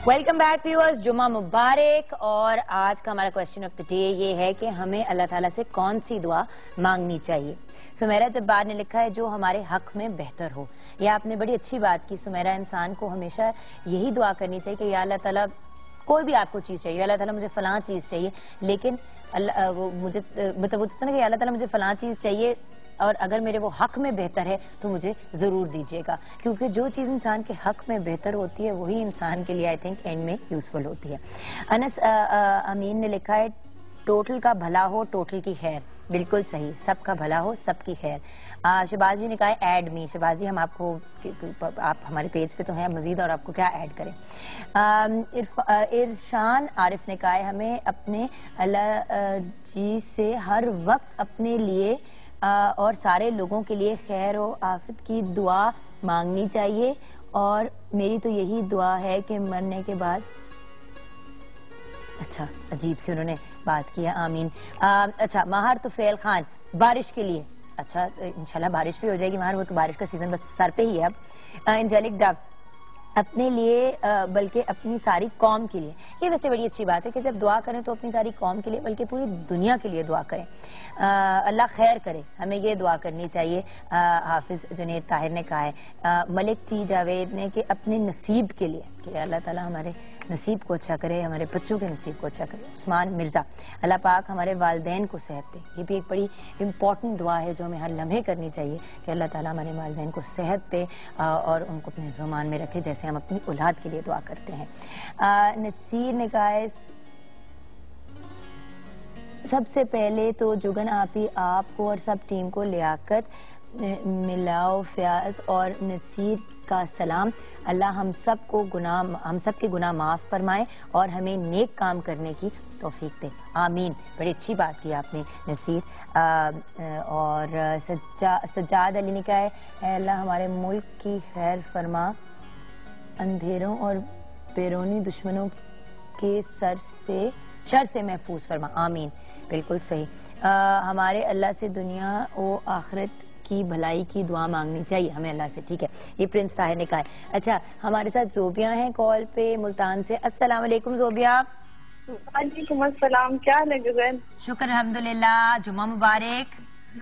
Welcome back viewers, جمعہ مبارک. اور آج کا ہمارا کویسچن آف دا ڈے یہ ہے کہ ہمیں اللہ تعالیٰ سے کون سی دعا مانگنی چاہیے. سمیرہ جبار نے لکھا ہے جو ہمارے حق میں بہتر ہو. یہ آپ نے بڑی اچھی بات کی سمیرہ. انسان کو ہمیشہ یہی دعا کرنی چاہیے کہ یا اللہ تعالیٰ کوئی بھی آپ کو چیز چاہیے، اللہ تعالیٰ مجھے فلاں چیز چاہیے، لیکن وہ مجھے مطلب کہ یا اللہ تعالیٰ مجھے فلاں چیز چاہیے اور اگر میرے وہ حق میں بہتر ہے تو مجھے ضرور دیجیے گا، کیونکہ جو چیز انسان کے حق میں بہتر ہوتی ہے وہی انسان کے لیے آئی تھنک اینڈ میں یوزفل ہوتی ہے. انس امین نے لکھا ہے ٹوٹل کا بھلا ہو ٹوٹل کی خیر. بالکل صحیح، سب کا بھلا ہو سب کی خیر. شہباز جی نے کہا ہے ایڈ می. شہباز جی ہم آپ کو، آپ ہمارے پیج پہ تو ہیں مزید اور آپ کو کیا ایڈ کریں. ارشان عارف نے کہا ہے ہمیں اپنے اللہ جی سے ہر وقت اپنے لیے اور سارے لوگوں کے لیے خیر و آفت کی دعا مانگنی چاہیے، اور میری تو یہی دعا ہے کہ مرنے کے بعد. اچھا عجیب سے انہوں نے بات کی ہے. آمین. اچھا ماہر طفیل خان بارش کے لیے. اچھا انشاءاللہ بارش بھی ہو جائے گی ماہر، وہ تو بارش کا سیزن بس سر پہ ہی ہے اب. انجیلک ڈب اپنے لیے بلکہ اپنی ساری قوم کے لیے. یہ ویسے بڑی اچھی بات ہے کہ جب دعا کریں تو اپنی ساری قوم کے لیے بلکہ پوری دنیا کے لیے دعا کریں. اللہ خیر کرے، ہمیں یہ دعا کرنی چاہیے. حافظ جنید طاہر نے کہا ہے. ملک ٹی جاوید نے کہ اپنے نصیب کے لیے کہ اللہ تعالیٰ ہمارے نصیب کو اچھا کرے، ہمارے بچوں کے نصیب کو اچھا کرے. عثمان مرزا اللہ پاک ہمارے والدین کو صحت دے. یہ بھی ایک بڑی امپورٹنٹ دعا ہے جو ہمیں ہر لمحے کرنی چاہیے کہ اللہ تعالیٰ ہمارے والدین کو صحت دے اور ان کو اپنے زمان میں رکھے جیسے ہم اپنی اولاد کے لیے دعا کرتے ہیں. نصیر نے کہا ہے سب سے پہلے تو جگن آپی آپ کو اور سب ٹیم کو لیاقت ملاؤ فیاض اور نصیر کا سلام. اللہ ہم سب کے گناہ معاف فرمائے اور ہمیں نیک کام کرنے کی توفیق دے. آمین. بڑی اچھی بات کی آپ نے نصیر. اور سجاد علی نے کہا ہے اے اللہ ہمارے ملک کی خیر فرما، اندھیروں اور بیرونی دشمنوں کے شر سے محفوظ فرما. آمین. بالکل صحیح. ہمارے اللہ سے دنیا و آخرت کی بھلائی کی دعا مانگنی چاہیے ہمیں اللہ سے. ٹھیک ہے، یہ پرنس طاہر نے کہا ہے. اچھا ہمارے ساتھ زوبیہ ہیں کال پہ ملتان سے. السلام علیکم زوبیہ. وعلیکم السلام. کیا حال ہے گزین؟ شکر الحمدللہ. جمعہ مبارک.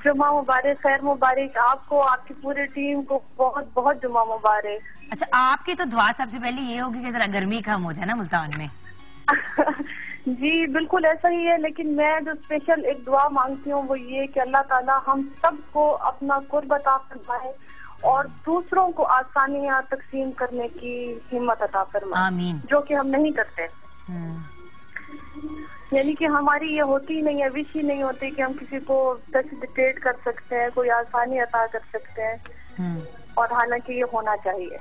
جمعہ مبارک. خیر مبارک آپ کو، آپ کی پوری ٹیم کو بہت بہت جمعہ مبارک. اچھا آپ کی تو دعا سب سے پہلے یہ ہوگی کہ ذرا گرمی کم ہو جائے نا ملتان میں. جی بالکل ایسا ہی ہے، لیکن میں جو اسپیشل ایک دعا مانگتی ہوں وہ یہ کہ اللہ تعالیٰ ہم سب کو اپنا قرب عطا فرمائے اور دوسروں کو آسانیاں تقسیم کرنے کی ہمت عطا فرمائے. آمین. جو کہ ہم نہیں کرتے. یعنی کہ ہماری یہ ہوتی نہیں ہے، وش ہی نہیں ہوتی کہ ہم کسی کو فیسیلیٹیٹ کر سکتے ہیں، کوئی آسانی عطا کر سکتے ہیں، اور حالانکہ یہ ہونا چاہیے.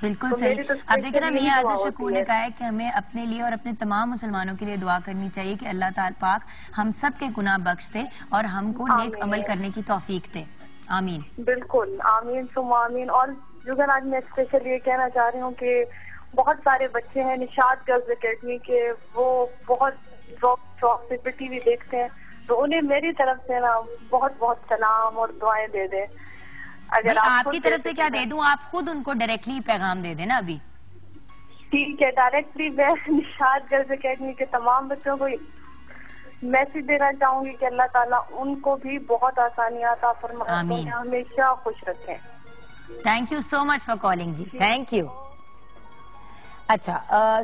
بالکل صحیح. اب دیکھیں نا میاں عادل شکور نے کہا ہے کہ ہمیں اپنے لیے اور اپنے تمام مسلمانوں کے لیے دعا کرنی چاہیے کہ اللہ تعالیٰ پاک ہم سب کے گناہ بخش دے اور ہم کو نیک عمل کرنے کی توفیق دے. آمین. بالکل آمین ثم آمین. اور جگن آج میں اسپیشل یہ کہنا چاہ رہی ہوں کہ بہت سارے بچے ہیں نشاط گرلز اکیڈمی کے، وہ بہت شوق سے ٹی وی دیکھتے ہیں، تو انہیں میری طرف سے نا بہت بہت سلام اور دعائیں دے دیں. اگر آپ کی طرف سے کیا دے دوں؟ آپ خود ان کو ڈائریکٹلی پیغام دے دیں نا ابھی. ٹھیک ہے، ڈائریکٹلی میں نشاط گرلز اکیڈمی کے تمام بچوں کو میسج دینا چاہوں گی کہ اللہ تعالیٰ ان کو بھی بہت آسانیاں عطا فرمائے، ہمیشہ خوش رکھیں. Thank you so much for calling جی. Thank you. اچھا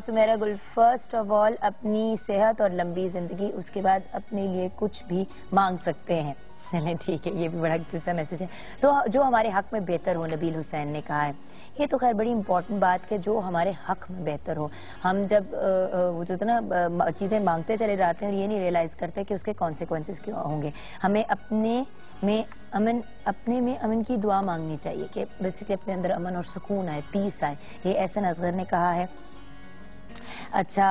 Samira Gul first of all اپنی صحت اور لمبی زندگی، اس کے بعد اپنے لیے کچھ بھی مانگ سکتے ہیں. چلیں ٹھیک ہے، یہ بھی بڑا کیوٹ سا میسج ہے. تو جو ہمارے حق میں بہتر ہو، نبیل حسین نے کہا ہے. یہ تو خیر بڑی امپورٹنٹ بات کہ جو ہمارے حق میں بہتر ہو. ہم جب وہ جو نا چیزیں مانگتے چلے جاتے ہیں اور یہ نہیں ریئلائز کرتے کہ اس کے کانسیکوینسز کیا ہوں گے. ہمیں اپنے میں امن کی دعا مانگنی چاہیے کہ بیسیکلی اپنے اندر امن اور سکون آئے، پیس آئے. یہ احسن اصغر نے کہا ہے. اچھا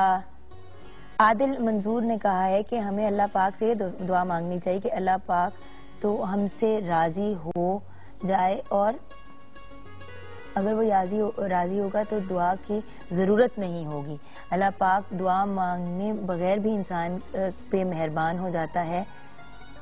عادل منظور نے کہا ہے کہ ہمیں اللہ پاک سے یہ دعا مانگنی چاہیے کہ اللہ پاک تو ہم سے راضی ہو جائے، اور اگر وہ راضی ہوگا تو دعا کی ضرورت نہیں ہوگی. اللہ پاک دعا مانگنے بغیر بھی انسان پہ مہربان ہو جاتا ہے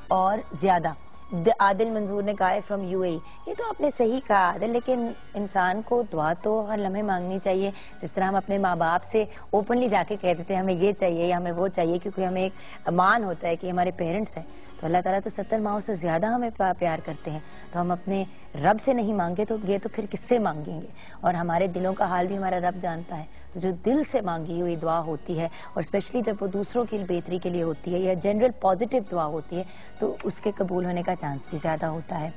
اور زیادہ. عادل منظور نے کہا ہے فرام UAE. یہ تو آپ نے صحیح کہا عادل, لیکن انسان کو دعا تو ہر لمحے مانگنی چاہیے. جس طرح ہم اپنے ماں باپ سے اوپنلی جا کے کہہ دیتے ہیں ہمیں یہ چاہیے یا ہمیں وہ چاہیے, کیونکہ ہمیں ایک مان ہوتا ہے کہ ہمارے پیرنٹس ہیں, تو اللہ تعالیٰ تو 70 ماہوں سے زیادہ ہمیں پیار کرتے ہیں. تو ہم اپنے رب سے نہیں مانگے تو یہ تو پھر کس سے مانگیں گے؟ اور ہمارے دلوں کا حال بھی ہمارا رب جانتا ہے. تو جو دل سے مانگی ہوئی دعا ہوتی ہے, اور اسپیشلی جب وہ دوسروں کی بہتری کے لیے ہوتی ہے یا جنرل پازیٹیو دعا ہوتی ہے, تو اس کے قبول ہونے کا چانس بھی زیادہ ہوتا ہے.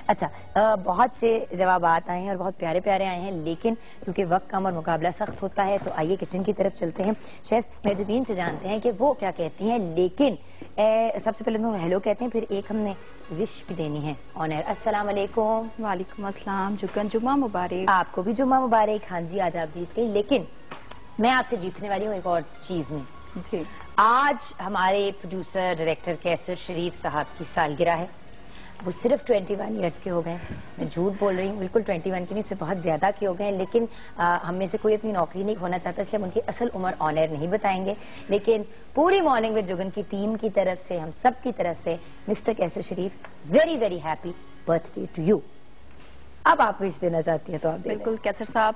اچھا, بہت سے جوابات آئے ہیں اور بہت پیارے پیارے آئے ہیں, لیکن کیونکہ وقت کم اور مقابلہ سخت ہوتا ہے تو آئیے کچن کی طرف چلتے ہیں. شیف میجبین سے جانتے ہیں کہ وہ کیا کہتی ہیں. لیکن سب سے پہلے تو ہیلو کہتے ہیں, پھر ایک ہم نے وش بھی دینی ہے آن ایئر. السلام علیکم. وعلیکم السلام. جگن جمعہ مبارک. آپ کو بھی جمعہ مبارک. ہاں جی, آج آپ جیت گئی, لیکن میں آپ سے جیتنے والی ہوں ایک اور چیز میں. جی, آج ہمارے پروڈیوسر ڈائریکٹر کیسر شریف صاحب کی سالگرہ ہے. وہ صرف 21 ایئرس کے ہو گئے. میں جھوٹ بول رہی ہوں, بالکل 21 کی نہیں, اس سے بہت زیادہ کے ہو گئے ہیں. لیکن ہم میں سے کوئی اپنی نوکری نہیں کھونا چاہتا, اس لیے ہم ان کی اصل عمر آن ایئر نہیں بتائیں گے. لیکن پوری مارننگ وتھ جگن کی ٹیم کی طرف سے, ہم سب کی طرف سے, mister Qaiser Sharif, very very happy birthday to you. اب آپ وش دینا چاہتی ہیں تو آپ بالکل کیسر صاحب,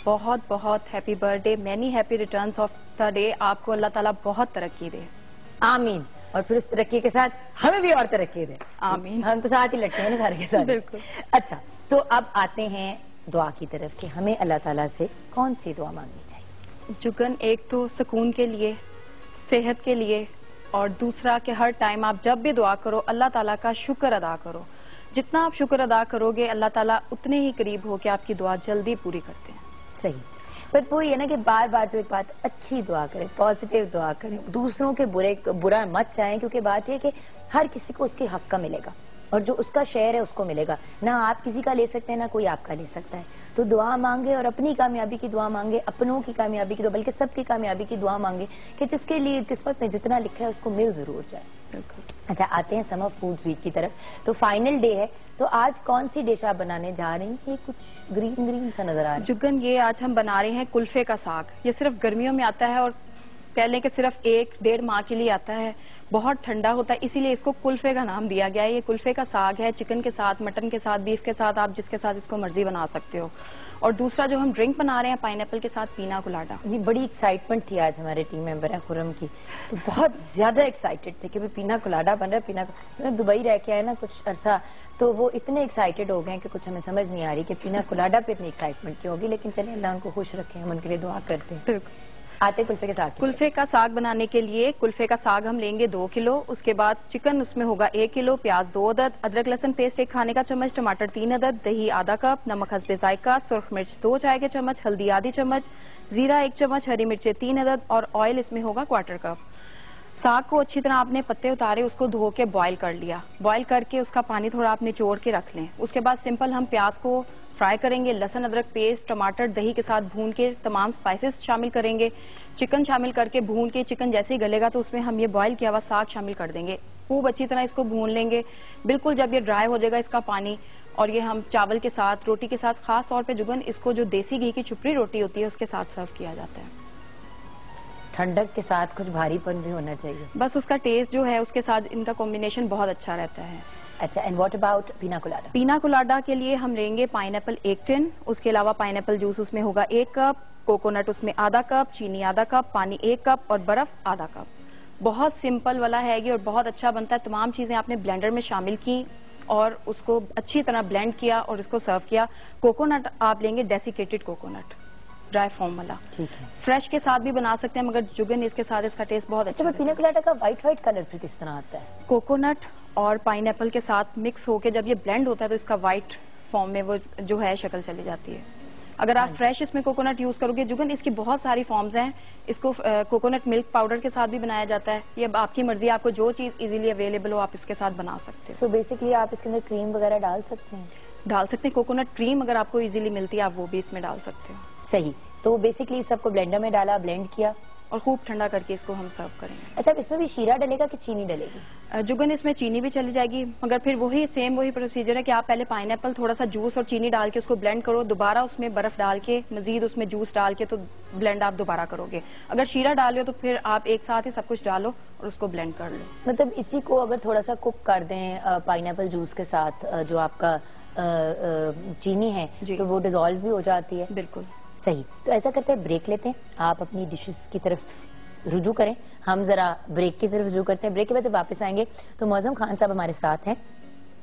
بہت بہت happy birth day, many happy returns of the day. آپ کو اللہ تعالیٰ بہت ترقی دے. آمین. اور پھر اس ترقی کے ساتھ ہمیں بھی اور ترقی دے. آمین. ہم تو ساتھ ہی لٹکے ہیں نا سارے کے ساتھ. بالکل. اچھا, تو اب آتے ہیں دعا کی طرف کہ ہمیں اللہ تعالیٰ سے کون سی دعا مانگنی چاہیے. جگن, ایک تو سکون کے لیے, صحت کے لیے, اور دوسرا کہ ہر ٹائم آپ جب بھی دعا کرو اللہ تعالیٰ کا شکر ادا کرو. جتنا آپ شکر ادا کرو گے اللہ تعالیٰ اتنے ہی قریب ہو کہ آپ کی دعا جلدی پوری کرتے ہیں. صحیح. بٹ وہ یہ نا کہ بار بار جو ایک بات, اچھی دعا کریں, پازیٹیو دعا کریں, دوسروں کے برا مت چاہیں, کیونکہ بات یہ کہ ہر کسی کو اس کے حق کا ملے گا, اور جو اس کا شیئر ہے اس کو ملے گا. نہ آپ کسی کا لے سکتے ہیں نہ کوئی آپ کا لے سکتا ہے. تو دعا مانگے اور اپنی کامیابی کی دعا مانگے, اپنوں کی کامیابی کی دعا, بلکہ سب کی کامیابی کی دعا مانگے کہ جس کے لیے قسمت میں جتنا لکھا ہے اس کو مل ضرور جائے. اچھا, آتے ہیں سمر فوڈز ویک کی طرف. تو فائنل ڈے ہے, تو آج کون سی ڈش آپ بنانے جا رہی ہیں؟ یہ کچھ گرین گرین سا نظر آ رہا ہے. جگن, یہ آج ہم بنا رہے ہیں کلفے کا ساگ. یہ صرف گرمیوں میں آتا ہے اور کہہ لیں کہ صرف 1-1.5 ماہ کے لیے آتا ہے. بہت ٹھنڈا ہوتا ہے, اسی لیے اس کو کلفے کا نام دیا گیا ہے. یہ کلفے کا ساگ ہے, چکن کے ساتھ, مٹن کے ساتھ, بیف کے ساتھ, آپ جس کے ساتھ اس کو مرضی بنا سکتے ہو. اور دوسرا جو ہم ڈرنک بنا رہے ہیں پائن ایپل کے ساتھ, پینا کولاڈا. یہ بڑی ایکسائٹمنٹ تھی آج ہمارے ٹیم ممبر ہیں خرم کی, تو بہت زیادہ ایکسائٹڈ تھے کہ پینا کولاڈا بن رہا ہے. پینا دبئی رہ کے آئے نا کچھ عرصہ, تو وہ اتنے ایکسائٹڈ ہو گئے کہ کچھ ہمیں سمجھ نہیں آ رہی کہ پینا کولاڈا پہ اتنی ایکسائٹمنٹ کی ہوگی. لیکن چلیں اللہ ان کو خوش رکھیں, ہم ان کے لیے دعا کرتے ہیں. آتے کلفے کے ساگ. کلفے کا ساگ بنانے کے لیے کلفے کا ساگ ہم لیں گے 2 کلو. اس کے بعد چکن اس میں ہوگا 1 کلو, پیاز 2 عدد, ادرک لہسن پیسٹ 1 کھانے کا چمچ, ٹماٹر 3 عدد, دہی آدھا کپ, نمک حسب ذائقہ, سرخ مرچ 2 چائے کے چمچ, ہلدی آدھی چمچ, زیرہ 1 چمچ, ہری مرچیں 3 عدد, اور آئل اس میں ہوگا 1/4 کپ. ساگ کو اچھی طرح آپ نے پتے اتارے, اس کو دھو کے بوائل کر لیا. بوائل کر کے اس کا پانی تھوڑا آپ نچوڑ کے رکھ لیں. اس کے بعد سمپل ہم پیاز کو فرائی کریں گے, لہسن ادرک پیسٹ, ٹماٹر, دہی کے ساتھ بھون کے تمام سپائسز شامل کریں گے. چکن شامل کر کے بھون کے, چکن جیسے ہی گلے گا تو اس میں ہم یہ بوائل کیا ہوا ساگ شامل کر دیں گے. خوب اچھی طرح اس کو بھون لیں گے. بالکل جب یہ ڈرائی ہو جائے گا اس کا پانی, اور یہ ہم چاول کے ساتھ, روٹی کے ساتھ, خاص طور پہ جگن اس کو جو دیسی گھی کی چپڑی روٹی ہوتی ہے اس کے ساتھ سرو کیا جاتا ہے. ٹھنڈک کے ساتھ کچھ بھاری پن بھی ہونا چاہیے, بس اس کا ٹیسٹ جو ہے اس کے ساتھ ان کا کمبینیشن بہت اچھا رہتا ہے. اچھا, اینڈ واٹ اباؤٹ پینا کولاڈا. پینا کولاڈا کے لیے ہم لیں گے پائن ایپل 1 ٹن. اس کے علاوہ پائن ایپل جوس اس میں ہوگا 1 کپ, کوکونٹ اس میں آدھا کپ, چینی آدھا کپ, پانی 1 کپ, اور برف آدھا کپ. بہت سمپل والا ہے یہ اور بہت اچھا بنتا ہے. تمام چیزیں آپ نے بلینڈر میں شامل کی اور اس کو اچھی طرح بلینڈ کیا اور اس کو سرو کیا. کوکونٹ آپ لیں گے ڈیسیکیٹڈ کوکونٹ, ڈرائی فارم والا. ٹھیک ہے, فریش کے ساتھ بھی بنا سکتے ہیں, مگر جگن اس کے ساتھ اس کا ٹیسٹ بہت اچھا ہے. پینا کولاڈا کا وائٹ کلر پھر کس طرح آتا ہے؟ کوکونٹ اور پائن ایپل کے ساتھ مکس ہو کے جب یہ بلینڈ ہوتا ہے تو اس کا وائٹ فارم میں وہ جو ہے شکل چلی جاتی ہے. اگر آپ فریش اس میں کوکونٹ یوز کرو گے, جگن اس کی بہت ساری فارمز ہیں. اس کو کوکونٹ ملک پاؤڈر کے ساتھ بھی بنایا جاتا ہے. یہ اب آپ کی مرضی, آپ کو جو چیز ایزیلی اویلیبل ہو آپ اس کے ساتھ بنا سکتے ہیں. سو بیسکلی آپ اس کے اندر کریم وغیرہ ڈال سکتے ہیں؟ ڈال سکتے ہیں. کوکونٹ کریم اگر آپ کو ایزیلی ملتی ہے آپ وہ بھی اس میں ڈال سکتے ہو. صحیح. تو بیسکلی سب کو بلینڈر میں ڈالا, بلینڈ کیا, اور خوب ٹھنڈا کر کے اس کو ہم سرو کریں گے. اچھا اس میں بھی شیرہ ڈلے گا کہ چینی ڈلے گی؟ جگن اس میں چینی بھی چلی جائے گی، مگر پھر وہی پروسیجر ہے کہ آپ پہلے پائن ایپل تھوڑا سا جوس اور چینی ڈال کے اس کو بلینڈ کرو، دوبارہ اس میں برف ڈال کے مزید اس میں جوس ڈال کے تو بلینڈ آپ دوبارہ کرو گے. اگر شیرہ ڈالو تو پھر آپ ایک ساتھ ہی سب کچھ ڈالو اور اس کو بلینڈ کر لو. مطلب اسی کو اگر تھوڑا سا کوک کر دیں پائن ایپل جوس کے ساتھ جو آپ کا چینی ہے تو وہ ڈیزالو بھی ہو جاتی ہے. بالکل صحیح. تو ایسا کرتے ہیں بریک لیتے ہیں، آپ اپنی ڈشز کی طرف رجوع کریں، ہم ذرا بریک کی طرف رجوع کرتے ہیں. بریک کے بعد جب واپس آئیں گے تو معظم خان صاحب ہمارے ساتھ ہیں،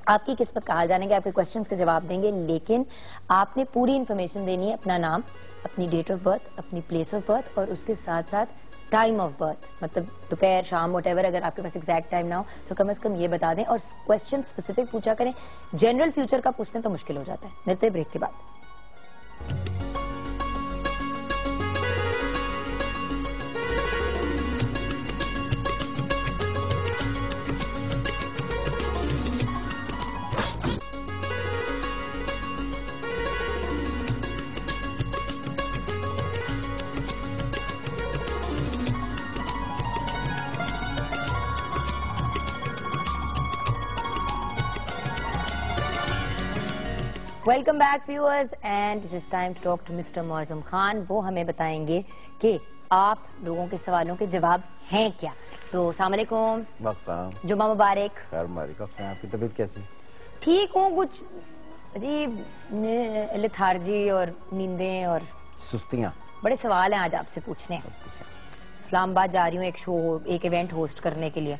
آپ کی قسمت کا حال جانیں گے، آپ کے کوسچنز کے جواب دیں گے، لیکن آپ نے پوری انفارمیشن دینی ہے، اپنا نام، اپنی ڈیٹ آف برتھ، اپنی پلیس آف برتھ اور اس کے ساتھ ساتھ ٹائم آف برتھ، مطلب دوپہر شام وٹ ایور. اگر آپ کے پاس ایگزیکٹ ٹائم نہ ہو تو کم از کم یہ بتا دیں، اور کوسچن اسپیسیفک پوچھا کریں. جنرل فیوچر کا پوچھتے ہیں تو مشکل ہو جاتا ہے. ملتے ہیں بریک کے بعد. Welcome back viewers and it is time to talk to mister Moazzam Khan. وہ ہمیں بتائیں گے کہ آپ لوگوں کے سوالوں کے جواب ہیں کیا. تو السلام علیکم. جمعہ مبارک. آپ کی طبیعت کیسی؟ ٹھیک ہوں، کچھ عجیب لتھارجی اور نیندیں اور سستیاں. بڑے سوال ہیں آج آپ سے پوچھنے ہیں. اسلام آباد جا رہی ہوں ایک ایونٹ ہوسٹ کرنے کے لیے،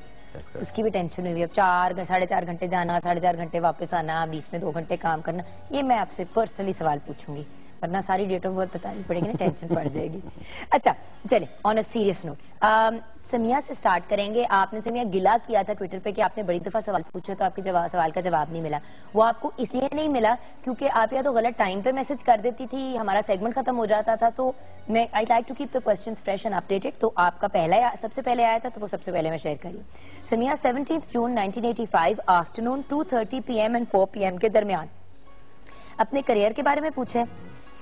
اس کی بھی ٹینشن ہوئی. اب 4.5 گھنٹے جانا، 4.5 گھنٹے واپس آنا، بیچ میں 2 گھنٹے کام کرنا. یہ میں آپ سے پرسنلی سوال پوچھوں گی، ورنہ ساری ڈیٹ آف برتھ بتانی پڑے گی نا، ٹینشن پڑ جائے گی. اچھا چلیں آن اے سیریس نوٹ، سمیہ سے سٹارٹ کریں گے. آپ نے سمیہ گلا کیا تھا ٹویٹر پہ کہ آپ نے بڑی دفعہ سوال پوچھا تو آپ کے سوال کا جواب نہیں ملا. وہ آپ کو اس لیے نہیں ملا کیونکہ آپ یا تو غلط ٹائم پہ میسج کر دیتی تھی، ہمارا سیگمنٹ ختم ہو جاتا تھا. تو میں I like to keep the questions fresh and updated. تو آپ کا پہلا سب سے پہلے آیا تھا تو وہ سب سے پہلے میں شیئر کری. سمیہ 17 جون 1985 آفٹرنون 2:30 PM اینڈ 4 PM کے درمیان اپنے کریئر کے بارے میں پوچھے،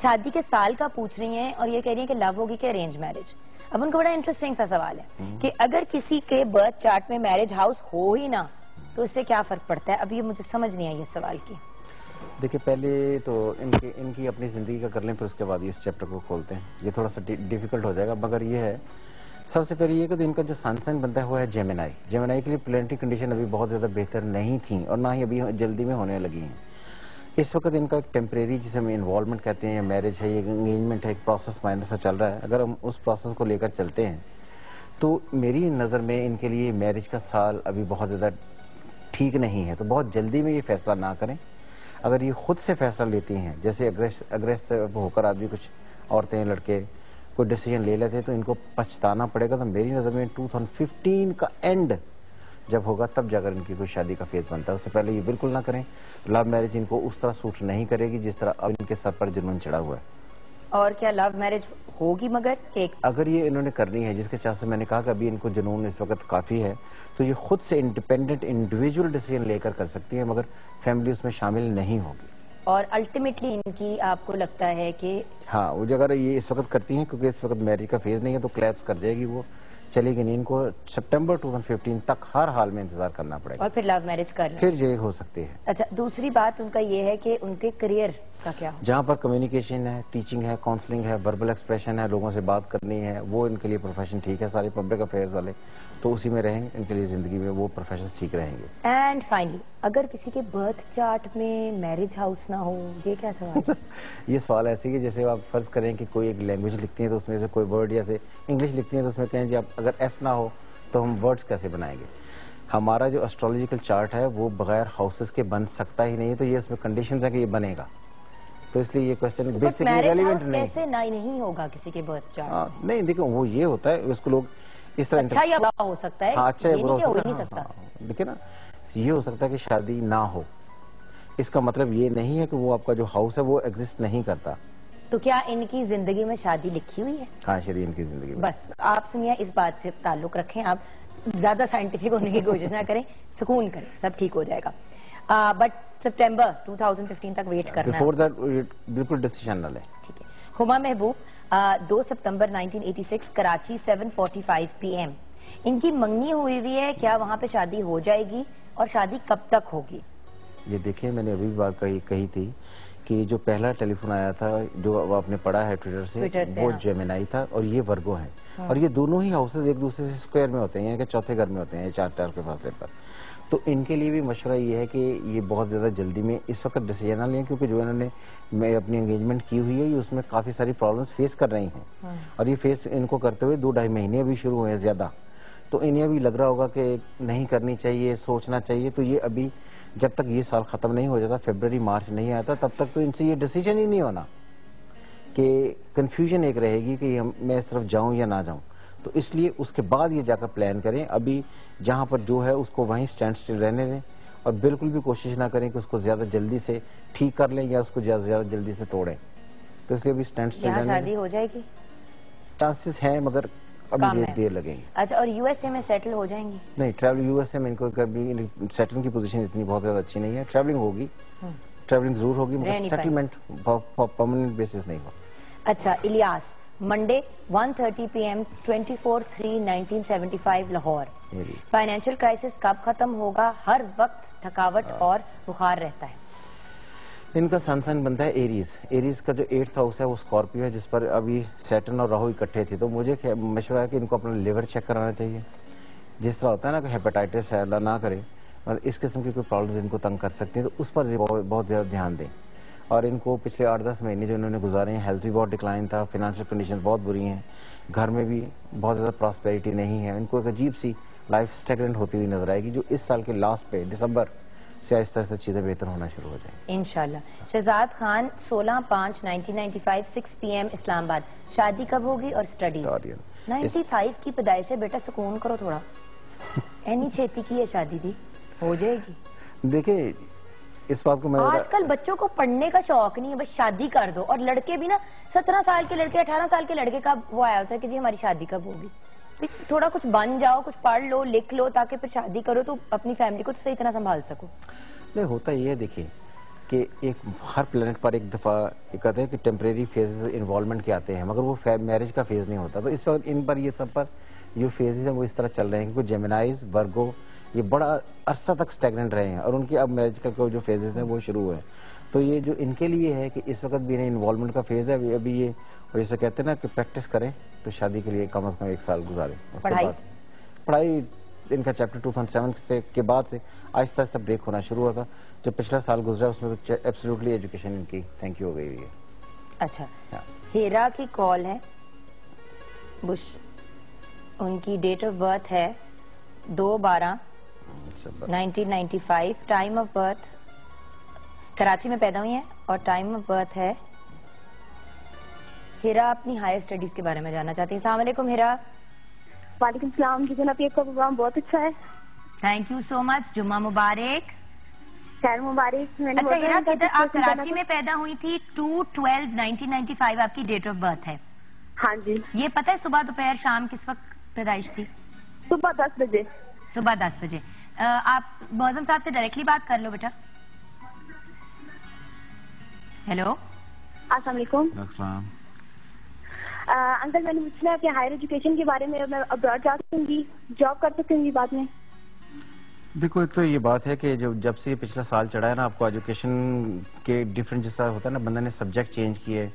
شادی کے سال کا پوچھ رہی ہیں اور یہ کہہ رہی ہیں کہ لو ہوگی کہ ارینج میرج. اب ان کا بڑا انٹرسٹنگ سا سوال ہے کہ اگر کسی کے برتھ چارٹ میں میرج ہاؤس ہو ہی نہ تو اس سے کیا فرق پڑتا ہے. اب یہ مجھے سمجھ نہیں آئی اس سوال کی. دیکھیں پہلے تو ان کی اپنی زندگی کا کر لیں، پھر اس کے بعد اس چیپٹر کو کھولتے ہیں. یہ تھوڑا سا ڈیفیکلٹ ہو جائے گا، مگر یہ ہے سب سے پہلے یہ کہ ان کا جو سن سائن بنتا ہے وہ ہے جیمنائی. جیمنائی کے لیے پلانٹری کنڈیشن ابھی بہت زیادہ بہتر نہیں تھیں اور نہ ہی ابھی جلدی میں ہونے لگی ہیں. اس وقت ان کا ایک ٹیمپریری جسے ہم انوالومنٹ کہتے ہیں، یا میرج ہے، یہ انگیجمنٹ ہے، ایک پروسیس مائنڈ سے چل رہا ہے. اگر ہم اس پروسیس کو لے کر چلتے ہیں تو میری نظر میں ان کے لیے میرج کا سال ابھی بہت زیادہ ٹھیک نہیں ہے. تو بہت جلدی میں یہ فیصلہ نہ کریں. اگر یہ خود سے فیصلہ لیتی ہیں، جیسے اگریسو ہو کر آدمی، کچھ عورتیں لڑکے کوئی ڈیسیجن لے لیتے ہیں تو ان کو پچھتانا پڑے گا. تو میری نظر میں 2015 کا اینڈ جب ہوگا تب جا کر ان کی کوئی شادی کا فیز بنتا ہے. اس سے پہلے یہ بالکل نہ کریں. لو میرج ان کو اس طرح سوٹ نہیں کرے گی جس طرح اب ان کے سر پر جنون چڑھا ہوا ہے. اور کیا لو میرج ہوگی مگر اگر یہ انہوں نے کرنی ہے، جس کے چاہ سے میں نے کہا کہ ابھی ان کو جنون اس وقت کافی ہے، تو یہ خود سے انڈیپینڈنٹ انڈیویجول ڈیسیجن لے کر کر سکتی ہے، مگر فیملی اس میں شامل نہیں ہوگی. اور الٹیمیٹلی ان کی آپ کو لگتا ہے کہ ہاں وہ اگر یہ اس وقت کرتی ہیں، کیونکہ اس وقت میرج کا فیز نہیں ہے، تو کلیپس کر جائے گی، وہ چلے گی نہیں. ان کو سپٹمبر 2015 تک ہر حال میں انتظار کرنا پڑے گا اور پھر لو میرج کر لیں. پھر یہ ہو سکتی ہے. اچھا دوسری بات ان کا یہ ہے کہ ان کے کریئر کا کیا ہو؟ جہاں پر کمیونیکیشن ہے، ٹیچنگ ہے، کاؤنسلنگ ہے، وربل ایکسپریشن ہے، لوگوں سے بات کرنی ہے، وہ ان کے لیے پروفیشن ٹھیک ہے. سارے پبلک افیئرز والے تو اسی میں رہیں، ان کے لیے زندگی میں وہ پروفیشنز ٹھیک رہیں گے. اینڈ فائنلی اگر کسی کے برتھ چارٹ میں میرج ہاؤس نہ ہو، یہ کیا سوال ہے؟ یہ سوال ایسے کہ جیسے آپ فرض کریں کہ کوئی ایک لینگویج لکھتی ہیں تو اس میں سے کوئی ورڈ، جیسے انگلش لکھتی ہیں تو اس میں کہیں جی آپ اگر ایس نہ ہو تو ہم ورڈز کیسے بنائیں گے. ہمارا جو اسٹرولوجیکل چارٹ ہے وہ بغیر ہاؤسز کے بن سکتا ہی نہیں ہے. تو یہ اس میں کنڈیشنز ہیں کہ یہ بنے گا. تو اس لیے یہ کوسچن بیسکلی ریلیونٹ نہیں. کیسے نہیں ہوگا کسی کے برتھ چارٹ؟ نہیں دیکھو وہ یہ ہوتا ہے، اس کو لوگ اس طرح اچھا یا برا ہو سکتا ہے، اچھا یا برا ہو نہیں سکتا. دیکھیں نا، یہ ہو سکتا ہے کہ شادی نہ ہو. اس کا مطلب یہ نہیں ہے کہ وہ آپ کا جو ہاؤس ہے وہ ایگزسٹ نہیں کرتا. تو کیا ان کی زندگی میں شادی لکھی ہوئی ہے؟ ہاں شادی ان کی زندگی میں. بس آپ سمیہ اس بات سے تعلق رکھیں، آپ زیادہ سائنٹیفک ہونے کی کوشش نہ کریں، سکون کریں، سب ٹھیک ہو جائے گا. بٹ سپٹمبر 2015 تک ویٹ کرنا ہے. بیفور دیٹ بالکل ڈیسیژن نہ لیں. ٹھیک ہے. ہما محبوب 2 ستمبر 1986 کراچی 7:45 PM. ان کی منگنی ہوئی ہے, کیا وہاں پہ شادی ہو جائے گی اور شادی کب تک ہوگی؟ یہ دیکھیں میں نے ابھی بات کہی تھی کہ جو پہلا ٹیلی فون آیا تھا جو آپ نے پڑھا ہے ٹویٹر سے وہ جیمنائی تھا اور یہ ورگو ہے, اور یہ دونوں ہی ہاؤسز ایک دوسرے سے اسکوائر میں ہوتے ہیں, یعنی کہ چوتھے گھر میں ہوتے ہیں 4 کے فاصلے پر. تو ان کے لیے بھی مشورہ یہ ہے کہ یہ بہت زیادہ جلدی میں اس وقت ڈیسیجن نہ لیں, کیونکہ جو انہوں نے اپنی انگیجمنٹ کی ہوئی ہے یہ اس میں کافی ساری پرابلمس فیس کر رہی ہیں, اور یہ فیس ان کو کرتے ہوئے 2-2.5 مہینے ابھی شروع ہوئے ہیں زیادہ. تو انہیں بھی لگ رہا ہوگا کہ نہیں کرنی چاہیے, سوچنا چاہیے. تو یہ ابھی جب تک یہ سال ختم نہیں ہو جاتا, فیبرری مارچ نہیں آتا, تب تک تو ان سے یہ ڈیسیجن ہی نہیں ہونا, کہ کنفیوژن ایک رہے گی کہ میں اس طرف جاؤں یا نہ جاؤں. تو اس لیے اس کے بعد یہ جا کر پلان کریں. ابھی جہاں پر جو ہے اس کو وہیں سٹینڈ سٹل رہنے دیں, اور بالکل بھی کوشش نہ کریں کہ اس کو زیادہ جلدی سے ٹھیک کر لیں یا اس کو زیادہ جلدی سے توڑیں. تو اس لیے ابھی سٹینڈ سٹل رہنے دیں. شادی ہو جائے گی؟ چانسز ہیں مگر ابھی دیر لگیں گی. اچھا, اور USA میں سیٹل ہو جائیں گی؟ نہیں, ٹریول USA میں ان کو کبھی سیٹلنگ کی پوزیشن اتنی بہت زیادہ اچھی نہیں ہے. ٹریولنگ ہوگی, ٹریولنگ ضرور ہوگی, مگر سیٹلمنٹ پرماننٹ بیسس نہیں ہوگا. اچھا, Ilyas Monday 1:30 PM 24/3/1975 Lahore. Financial crisis کب ختم ہوگا؟ ہر وقت تھکاوٹ اور بخار رہتا ہے. ان کا سن سائن بنتا ہے ایریز کا جو 8th ہاؤس ہے وہ اسکارپیو ہے, جس پر ابھی سیٹرن اور راہو اکٹھے تھے. تو مجھے مشورہ ہے کہ ان کو اپنا لیور چیک کرانا چاہیے. جس طرح ہوتا ہے نا کہ ہیپاٹائٹس ہے, اللہ نہ کرے, اور اس قسم کی کوئی پرابلمز ان کو تنگ کر سکتی ہیں, تو اس پر بہت زیادہ دھیان دیں. اور ان کو پچھلے 8-10 مہینے جو انہوں نے گزارے ہیں, ہیلتھ بھی بہت ڈکلائن تھا, فائنینشیل کنڈیشن بہت بری ہیں, گھر میں بھی بہت زیادہ پراسپیرٹی نہیں ہے. ان کو ایک عجیب سی لائف اسٹیگننٹ ہوتی ہوئی نظر آئے گی, جو اس سال کے لاسٹ پہ دسمبر سے آہستہ آہستہ چیزیں بہتر ہونا شروع ہو جائیں انشاءاللہ. شہزاد خان 16/5/1995 6 PM اسلام آباد. شادی کب ہوگی اور سٹڈیز؟ 95 کی پیدائش ہے بیٹا, سکون کرو تھوڑا. اینی چھیتی کی ہے شادی دی, ہو جائے گی. دیکھیں اس بات کو میں آج کل بچوں کو پڑھنے کا شوق نہیں ہے, بس شادی کر دو. اور لڑکے بھی نا 17 سال کے لڑکے 18 سال کے لڑکے کا وہ آیا ہوتا ہے کہ جی ہماری شادی کب ہوگی. تھوڑا کچھ بن جاؤ, کچھ پڑھ لو, لکھ لو, تاکہ پھر شادی کرو تو اپنی فیملی کو صحیح طرح سنبھال سکو. نہیں, ہوتا یہ ہے دیکھیں کہ ہر پلانٹ پر ایک دفعہ یہ کہتے ہیں کہ ٹیمپریری فیز انوالومنٹ کے آتے ہیں, مگر وہ میرج کا فیز نہیں ہوتا. تو اس وقت ان پر یہ سب پر جو فیزز ہیں وہ اس طرح چل رہے ہیں, کیونکہ جیمنائز ورگو یہ بڑا عرصہ تک سٹیگننٹ رہے ہیں, اور ان کی اب میرج کا جو فیزز ہیں وہ شروع ہوئے ہیں. تو یہ جو ان کے لیے ہے کہ اس وقت بھی انہیں انوالومنٹ کا فیز ہے, ابھی یہ جیسے کہتے ہیں نا کہ پریکٹس کریں, تو شادی کے لیے کم از کم 1 سال گزاریں. اس کے بعد پڑھائی ان کا چیپٹر 2007 کے بعد سے آہستہ آہستہ بریک ہونا شروع ہوا تھا. جو پچھلا سال گزرا اس میں تو ایبسلیوٹلی ایجوکیشن ان کی تھینک یو ہو گئی ہے. اچھا, ہیرا کی کال ہے بش, ان کی ڈیٹ آف برتھ ہے 2/12/1995. ٹائم آف برتھ کراچی میں پیدا ہوئی ہیں, اور ٹائم آف برتھ ہے. ہیرا اپنی ہائر اسٹڈیز کے بارے میں جاننا چاہتی ہیں. السلام علیکم ہیرا. وعلیکم السلام جی جناب, آپ کا پروگرام بہت اچھا ہے. تھینک یو سو مچ. جمعہ مبارک. خیر مبارک. اچھا ہیرا, کدھر آپ کراچی میں پیدا ہوئی تھی؟ 2/12/1995 آپ کی ڈیٹ آف برتھ ہے. ہاں جی. یہ پتہ ہے صبح دوپہر شام کس وقت پیدائش تھی؟ صبح 10 بجے. صبح 10 بجے. آپ معظم صاحب سے ڈائریکٹلی بات کر لو بیٹا. ہیلو, السلام علیکم. انکل میں نے پوچھنا ہے کہ ہائر ایجوکیشن کے بارے میں, میں ابراڈ جا سکوں گی, جاب کر سکوں گی بعد میں؟ دیکھو, ایک تو یہ بات ہے کہ جب سے یہ پچھلا سال چڑھا ہے نا, آپ کو ایجوکیشن کے ڈفرینٹ جس طرح ہوتا ہے نا, بندہ نے سبجیکٹ چینج کیے,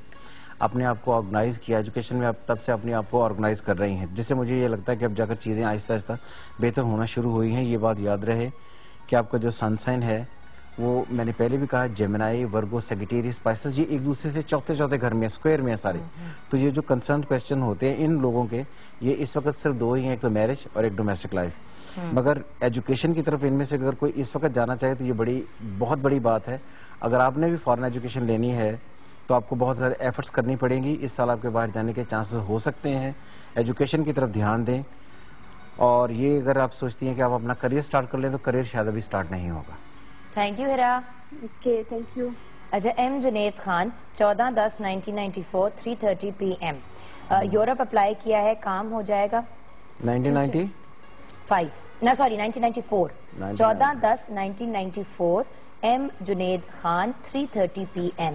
اپنے آپ کو آرگنائز کیا ایجوکیشن میں, آپ تب سے اپنے آپ کو آرگنائز کر رہی ہیں, جس سے مجھے یہ لگتا ہے کہ اب جا کر چیزیں آہستہ آہستہ بہتر ہونا شروع ہوئی ہیں. یہ بات یاد رہے کہ آپ کا جو سن سائن ہے وہ میں نے پہلے بھی کہا, جیمنائی, ورگو, سیگیٹیریس, اسپائسس, یہ ایک دوسرے سے چوتھے گھر میں اسکوائر میں ہیں سارے. تو یہ جو کنسرن کویسچن ہوتے ہیں ان لوگوں کے, یہ اس وقت صرف 2 ہی ہیں, ایک تو میرج اور ایک ڈومیسٹک لائف. مگر ایجوکیشن کی طرف ان میں سے اگر کوئی اس وقت جانا چاہے تو یہ بہت بڑی بات ہے. اگر آپ نے بھی فارن ایجوکیشن لینی ہے تو آپ کو بہت زیادہ ایفرٹس کرنی پڑیں گی. اس سال آپ کے باہر جانے کے چانسز ہو سکتے ہیں. ایجوکیشن کی طرف دھیان دیں, اور یہ اگر آپ سوچتی ہیں کہ آپ اپنا کریئر سٹارٹ کر لیں تو کریئر شاید ابھی سٹارٹ نہیں ہوگا. Thank you Hira. Okay, thank you. اچھا, M Junaid Khan 14/10/1994 3:30 PM. Europe apply کیا ہے, کام ہو جائے گا؟ 1994 14/10/1994 M Junaid Khan 3:30 PM.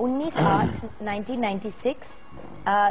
19/8/1996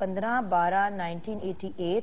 15/12/1988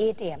8 AM,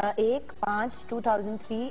1/5/2003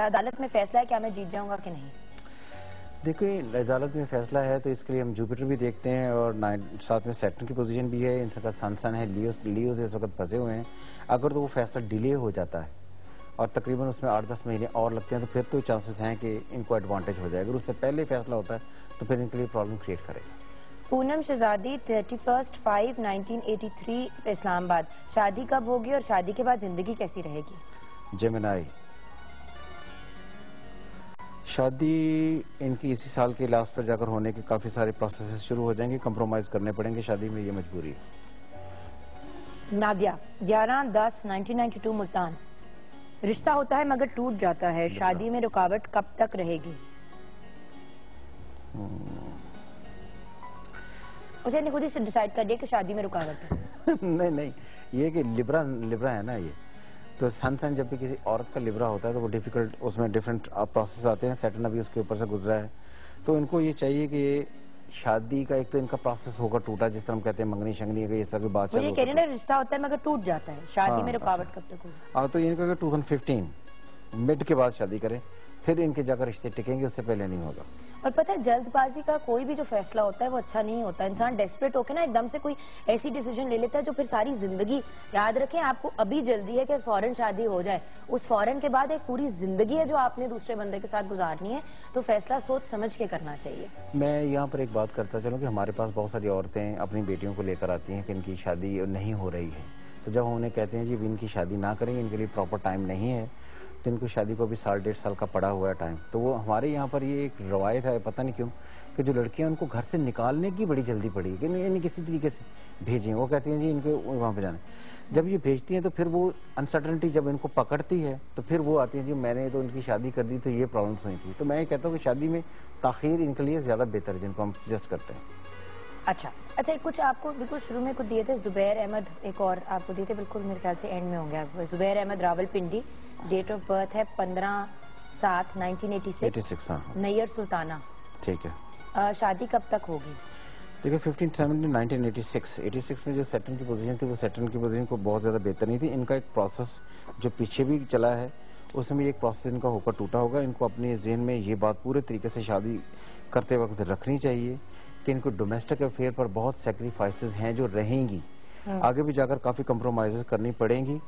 عدالت میں فیصلہ ہے کیا میں جیت جاؤں گا کہ نہیں؟ دیکھیں عدالت میں فیصلہ ہے تو اس کے لیے ہم جوپیٹر بھی دیکھتے ہیں اور ساتھ میں سیٹرن کی پوزیشن بھی ہے، ان کا سن ہے، لیو سے اس وقت پھنسے ہوئے ہیں. اگر تو وہ فیصلہ ڈیلے ہو جاتا ہے اور تقریباً اس میں 8-10 مہینے اور لگتے ہیں تو پھر تو چانسز ہیں کہ ان کو ایڈوانٹیج ہو جائے. اگر اس سے پہلے فیصلہ ہوتا ہے تو پھر ان کے لیے پرابلم کریٹ کرے گا. پونم شہزادی 31/5/1983 اسلام آباد. شادی کب ہوگی اور شادی کے بعد زندگی کیسی رہے گی؟ جیمنائی شادی ان کی اسی سال کے لاسٹ پر جا کر ہونے کے کافی سارے پروسیسز شروع ہو جائیں گے، کمپرومائز کرنے پڑیں گے شادی میں، یہ مجبوری ہے. نادیہ 11/10/1992 ملتان. رشتہ ہوتا ہے مگر ٹوٹ جاتا ہے، شادی میں رکاوٹ کب تک رہے گی؟ اسے نے خود ہی سے ڈیسائیڈ کر دیا کہ شادی میں رکاوٹ ہے. نہیں یہ کہ لبرا ہے نا، یہ تو سن جب بھی کسی عورت کا لبرا ہوتا ہے تو وہ ڈیفیکلٹ، اس میں ڈیفرنٹ پروسیس آتے ہیں. سیٹرن ابھی اس کے اوپر سے گزرا ہے تو ان کو یہ چاہیے کہ شادی کا ایک تو ان کا پروسیس ہوگا ٹوٹا، جس طرح ہم کہتے ہیں منگنی شنگنی، اگر اس طرح کی بات وہ یہ کہہ رہے ہیں رشتہ ہوتا ہے مگر ٹوٹ جاتا ہے، شادی میں رکاوٹ کب تک ہوگی؟ تو ان کا 2015 مڈ کے بعد شادی کریں، پھر ان کے جا کر رشتے ٹکیں گے، اس سے پہلے نہیں ہوگا. اور پتہ ہے جلد بازی کا کوئی بھی جو فیصلہ ہوتا ہے وہ اچھا نہیں ہوتا. انسان ڈیسپریٹ ہو کے نا ایک دم سے کوئی ایسی ڈیسیجن لے لیتا ہے جو پھر ساری زندگی، یاد رکھیں آپ کو ابھی جلدی ہے کہ فوراً شادی ہو جائے، اس فوراً کے بعد ایک پوری زندگی ہے جو آپ نے دوسرے بندے کے ساتھ گزارنی ہے، تو فیصلہ سوچ سمجھ کے کرنا چاہیے. میں یہاں پر ایک بات کرتا چلوں کہ ہمارے پاس بہت ساری عورتیں اپنی بیٹیوں کو لے کر آتی ہیں کہ ان کی شادی نہیں ہو رہی ہے، تو جب ہم انہیں کہتے ہیں جی ان کی شادی نہ کریں، ان کے لیے پراپر ٹائم نہیں ہے، تو ان کو شادی کو بھی 1.5 سال کا پڑا ہوا ہے ٹائم. تو وہ ہمارے یہاں پر یہ ایک روایت ہے، پتہ نہیں کیوں، کہ جو لڑکیاں ان کو گھر سے نکالنے کی بڑی جلدی پڑی کہ انہیں کسی طریقے سے بھیجیں. وہ کہتی ہیں جی ان کو وہاں پہ جانا. جب یہ بھیجتی ہیں تو پھر وہ انسرٹنٹی جب ان کو پکڑتی ہے تو پھر وہ آتی ہیں جی میں نے تو ان کی شادی کر دی تو یہ پرابلمس ہوئی تھی. تو میں یہ کہتا ہوں کہ شادی میں تاخیر ان کے لیے زیادہ بہتر ہے، جن کو ہم سجیسٹ کرتے ہیں. اچھا کچھ آپ کو بالکل شروع میں کچھ دیے تھے، زبیر احمد ایک اور آپ کو دیے تھے، بالکل میرے خیال سے اینڈ میں ہوں گے آپ. Zubair Ahmed Rawalpindi, date of birth ہے 15/7/1986، نیئر سلطانہ. ٹھیک ہے. شادی کب تک ہوگی؟ دیکھیں 15/7/1986 میں جو سیٹرن کی پوزیشن تھی وہ سیٹرن کی پوزیشن کو بہت زیادہ بہتر نہیں تھی. ان کا ایک پروسیس جو پیچھے بھی چلا ہے اس میں ایک پروسیس ان کا ہو کر ٹوٹا ہوگا. ان کو اپنے ذہن میں یہ بات پورے طریقے سے شادی کرتے وقت رکھنی چاہیے کہ ان کو ڈومیسٹک افیئر پر بہت سیکریفائسز ہیں جو رہیں گی، آگے بھی جا کر کافی کمپرومائزز کرنی پڑیں گی،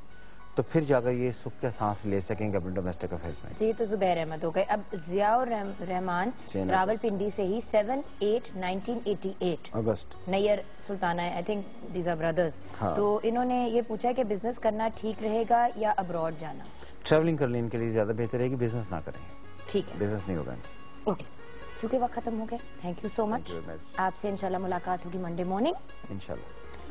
تو پھر جا کر یہ سکھ کے سانس لے سکیں گے اپنے ڈومیسٹک افیئرز میں. جی تو زبیر احمد ہو گئے. اب ضیاء الرحمان راول پنڈی سے ہی 7/8/1988 اگست، Nayyar Sultana, I think these are brothers. تو انہوں نے یہ پوچھا کہ بزنس کرنا ٹھیک رہے گا یا ابراڈ جانا؟ ٹریولنگ کرنے ان کے لیے زیادہ بہتر ہے کہ بزنس نہ کریں. ٹھیک ہے، بزنس نہیں ہوگا ان سے. اوکے کیونکہ وقت ختم ہو گیا. Thank you so much. آپ سے انشاءاللہ ملاقات ہوگی منڈے مارننگ انشاءاللہ.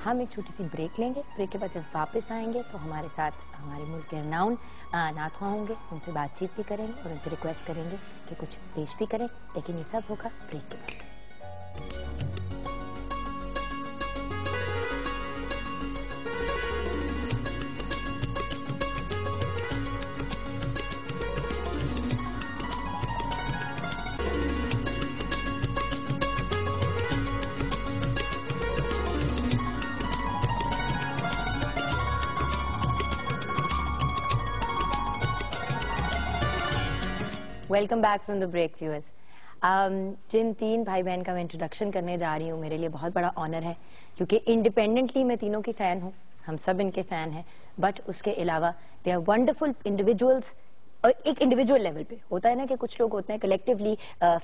ہم ایک چھوٹی سی بریک لیں گے. بریک کے بعد جب واپس آئیں گے تو ہمارے ساتھ ہمارے ملک کے رناؤن نعت خواں ہوں گے، ان سے بات چیت بھی کریں گے اور ان سے ریکویسٹ کریں گے کہ کچھ پیش بھی کریں، لیکن یہ سب ہوگا بریک کے بعد. Welcome back from the break viewers. جن تین بھائی بہن کا میں انٹروڈکشن کرنے جا رہی ہوں میرے لیے بہت بڑا آنر ہے، کیونکہ انڈیپینڈنٹلی میں تینوں کی فین ہوں، ہم سب ان کے فین ہیں، بٹ اس کے علاوہ دے آر ونڈرفل انڈیویجولس. اور ایک انڈیویجول لیول پہ ہوتا ہے نا کہ کچھ لوگ ہوتے ہیں کلیکٹیولی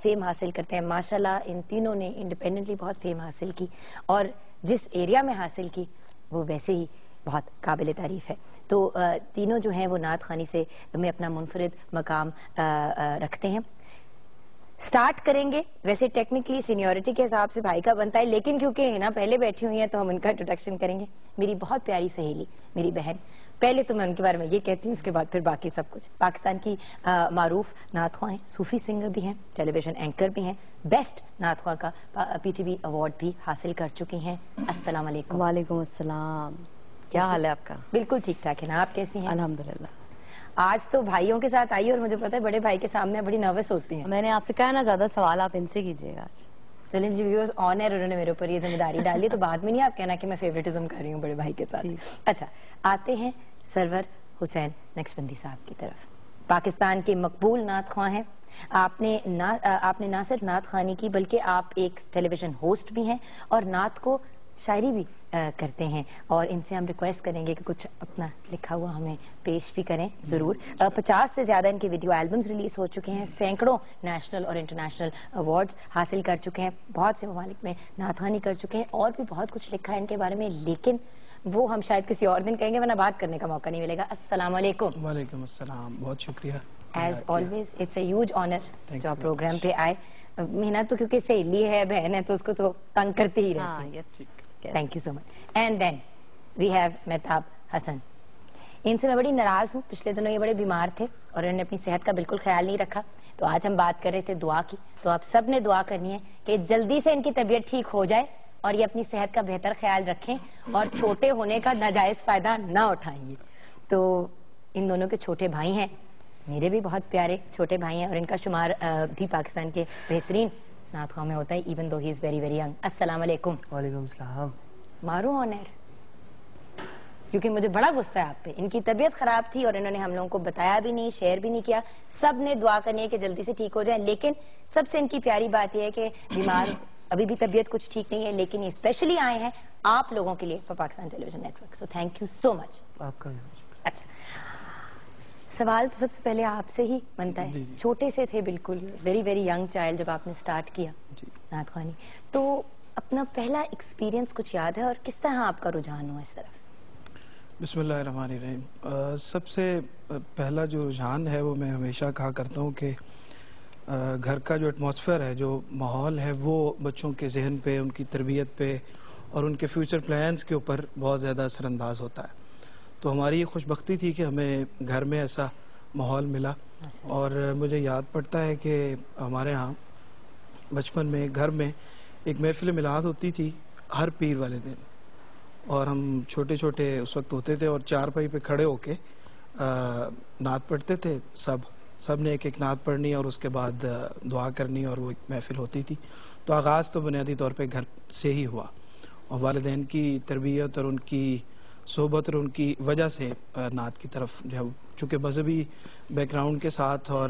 فیم حاصل کرتے ہیں. ماشاءاللہ ان تینوں نے انڈیپینڈنٹلی بہت فیم حاصل کی، اور جس ایریا میں حاصل کی وہ ویسے ہی بہت قابل تعریف ہے. تو تینوں جو ہیں وہ نعت خوانی سے میں اپنا منفرد مقام رکھتے ہیں. سٹارٹ کریں گے، ویسے ٹیکنیکلی سینیورٹی کے حساب سے بھائی کا بنتا ہے، لیکن کیونکہ ہے نا پہلے بیٹھی ہوئی ہیں تو ہم ان کا انٹروڈکشن کریں گے. میری بہت پیاری سہیلی، میری بہن. پہلے تو میں ان کے بارے میں یہ کہتی ہوں، اس کے بعد پھر باقی سب کچھ. پاکستان کی معروف نعت خواں ہیں، صوفی سنگر بھی ہیں، ٹیلی ویژن اینکر بھی ہیں، بیسٹ نعت خواں کا PTV ایوارڈ بھی حاصل کر چکی ہیں. السلام علیکم. وعلیکم السلام. کیا حال ہے آپ کا؟ بالکل ٹھیک ٹھاک ہے نا، آپ کیسی ہیں؟ الحمدللہ. آج تو بھائیوں کے ساتھ آئی اور مجھے پتا ہے بڑے بھائی کے سامنے بڑی نروس ہوتی ہیں. میں نے آپ سے کہا نا زیادہ سوال آپ ان سے کیجیے گا آج. چلیں جی ویورز، آنر انہوں نے میرے اوپر یہ ذمہ داری ڈالی تو بعد میں نہیں آپ کہنا کہ میں فیوریٹزم کر رہی ہوں بڑے بھائی کے ساتھ. اچھا آتے ہیں سرور حسین نقشبندی صاحب کی طرف. پاکستان کے مقبول نعت خواں ہیں. آپ نے نہ صرف نعت خوانی کی بلکہ آپ ایک ٹیلی ویژن ہوسٹ بھی ہیں اور نعت کو شاعری بھی کرتے ہیں, اور ان سے ہم ریکویسٹ کریں گے کہ کچھ اپنا لکھا ہوا ہمیں پیش بھی کریں ضرور. 50 سے زیادہ ان کے ویڈیو البمز ریلیز ہو چکے ہیں, سینکڑوں نیشنل اور انٹرنیشنل ایوارڈز حاصل کر چکے ہیں, بہت سے ممالک میں نعت خوانی کر چکے ہیں, اور بھی بہت کچھ لکھا ہے ان کے بارے میں, لیکن وہ ہم شاید کسی اور دن کہیں گے ورنہ بات کرنے کا موقع نہیں ملے گا. السلام علیکم. وعلیکم السلام, بہت شکریہ. As always it's a huge honour جو آپ پروگرام پہ آئے. محنت تو کیونکہ سہیلی ہے, بہن ہے, تو اس کو تو تنگ کرتے ہی رہتے ہیں. Thank you so much. And then we have Mahtab Hassan. ان سے میں بڑی ناراض ہوں, پچھلے دنوں یہ بڑے بیمار تھے اور انہوں نے اپنی صحت کا بالکل خیال نہیں رکھا. تو آج ہم بات کر رہے تھے دعا کی, تو آپ سب نے دعا کرنی ہے کہ جلدی سے ان کی طبیعت ٹھیک ہو جائے اور یہ اپنی صحت کا بہتر خیال رکھیں اور چھوٹے ہونے کا ناجائز فائدہ نہ اٹھائیں. تو ان دونوں کے چھوٹے بھائی ہیں, میرے بھی بہت پیارے چھوٹے بھائی ہیں, اور ان کا شمار بھی پاکستان کے بہترین نعت خواں میں ہوتا ہے, even though he is very very young. السلام علیکم. وعلیکم السلام. مارو آنر, کیونکہ مجھے بڑا غصہ ہے آپ پہ. ان کی طبیعت خراب تھی اور انہوں نے ہم لوگوں کو بتایا بھی نہیں, شیئر بھی نہیں کیا. سب نے دعا کرنی ہے کہ جلدی سے ٹھیک ہو جائے, لیکن سب سے ان کی پیاری بات یہ ہے کہ بیمار ابھی بھی طبیعت کچھ ٹھیک نہیں ہے, لیکن یہ اسپیشلی آئے ہیں آپ لوگوں کے لیے for Pakistan television network. So thank you so much. آپ کا اچھا, سوال تو سب سے پہلے آپ سے ہی بنتا ہے. چھوٹے سے تھے بالکل, ویری ویری ینگ چائلڈ, جب آپ نے سٹارٹ کیا نعت خوانی, تو اپنا پہلا ایکسپیرینس کچھ یاد ہے اور کس طرح آپ کا رجحان ہوا اس طرف؟ بسم اللہ الرحمن الرحیم. سب سے پہلا جو رجحان ہے وہ میں ہمیشہ کہا کرتا ہوں کہ گھر کا جو ایٹماسفیئر ہے, جو ماحول ہے, وہ بچوں کے ذہن پہ, ان کی تربیت پہ اور ان کے فیوچر پلانز کے اوپر بہت زیادہ اثر انداز ہوتا ہے. تو ہماری یہ خوش بختی تھی کہ ہمیں گھر میں ایسا ماحول ملا. اور مجھے یاد پڑتا ہے کہ ہمارے ہاں بچپن میں گھر میں ایک محفل میلاد ہوتی تھی ہر پیر والے دن, اور ہم چھوٹے چھوٹے اس وقت ہوتے تھے اور چارپائی پہ کھڑے ہو کے نعت پڑھتے تھے. سب نے ایک ایک نعت پڑھنی اور اس کے بعد دعا کرنی, اور وہ ایک محفل ہوتی تھی. تو آغاز تو بنیادی طور پہ گھر سے ہی ہوا, اور والدین کی تربیت اور ان کی صحبت اور ان کی وجہ سے نعت کی طرف جو, چونکہ مذہبی بیک گراؤنڈ کے ساتھ اور